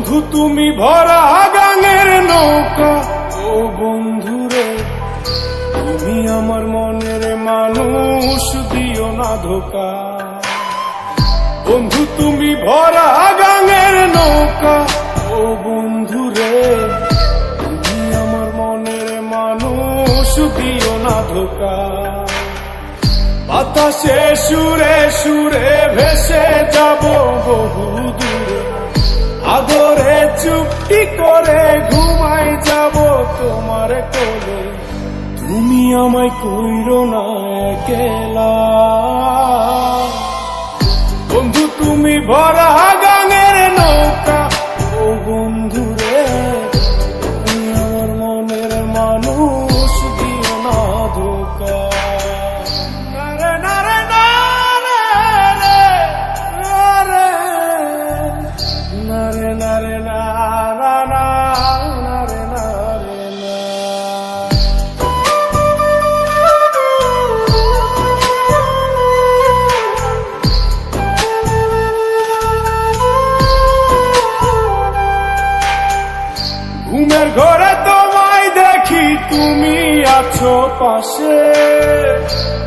বন্ধু তুমি ভরা গাঙের নৌকা, ও বন্ধুরে তুমি আমার মনের মানুষ, দিও না ধোকা। বন্ধু তুমি ভরা গাঙের নৌকা, ও বন্ধুরে তুমি আমার মনের মানুষ, দিও না ধোকা। বাতাসে সুরে সুরে ভেসে যাব বহু দূরে, আদরে চুপটি করে ঘুমাই যাব তোমার কোলে। তুমি আমায় কইরো না একলা, বন্ধু তুমি ভরা গাঙের নৌকা, ও বন্ধুরে তুমি আমার মনের মানুষ, দিও না ধোকা। ঘুমের ঘরে তোমায় দেখি তুমি আছো পাশে,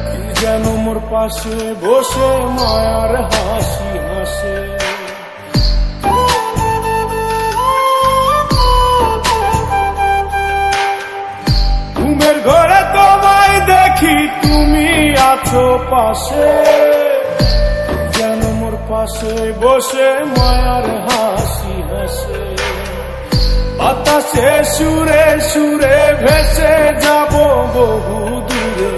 কি যেন মোর পাশে বসে মায়ার হাসি হাসে। ঘুমের ঘরে তোমায় দেখি তুমি আছো পাশে, কি যেন মোর পাশে বসে মায়ার হাসি হাসে। বাতাসে সুরে সুরে ভেসে যাব বহু দূরে,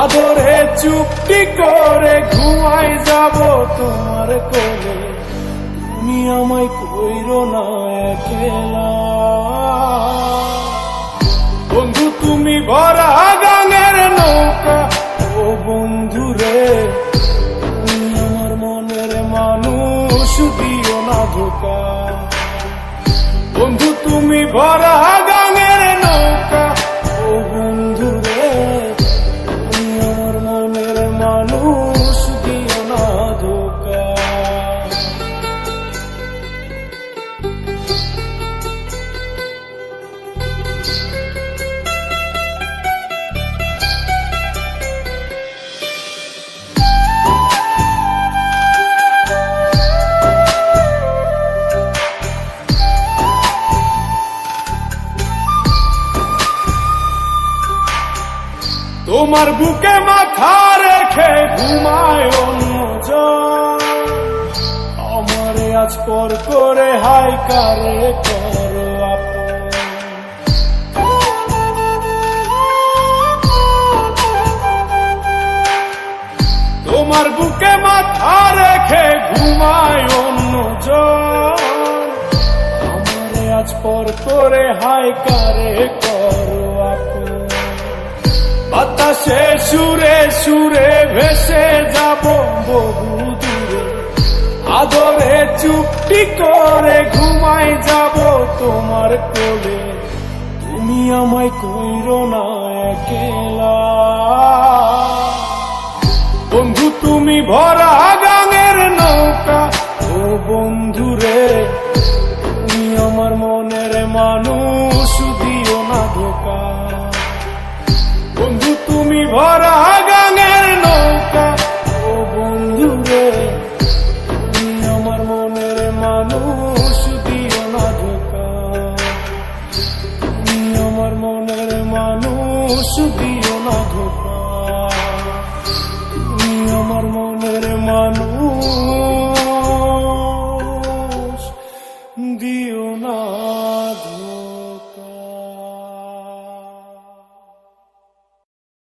আদরে চুপটি করে ঘুমাই যাব তোমার কোলে। তুমি আমায় কইরো না একলা, বন্ধু তুমি ভরা গাঙের নৌকা, ও বন্ধুরে তুমি আমার মনের মানুষ, দিও না ধোকা। বন্ধু তুমি ভরা গাঙের নৌকা, ও বন্ধুরে তুমি আমার মনের মানুষ, দিও না ধোকা। তোমার বুকে মাথা রেখে ঘুমায় অন্যজন, আমারে আজ পর করে হাই কারে করো আপন। তোমার বুকে মাথা রেখে ঘুমায় অন্যজন, আমারে আজ পর করে হাই কারে করো আপন। বাতাসে সুরে সুরে ভেসে যাব বহু দূরে, আদরে চুপটি করে ঘুমাই যাব তোমার কোলে। তুমি আমায় কইরো না একলা, বন্ধু তুমি ভরা গাঙের নৌকা, ও বন্ধুরে তুমি আমার মনের মানুষ, দিও না ধোকা। বন্ধু তুমি ভরা গাঙের নৌকা, ও বন্ধুরে তুমি আমার মনের মানুষ, দিও না ধোকা। তুমি আমার মনের মানুষ, দিও না ধোকা। তুমি আমার মনের মানুষ, দিও না ধোকা।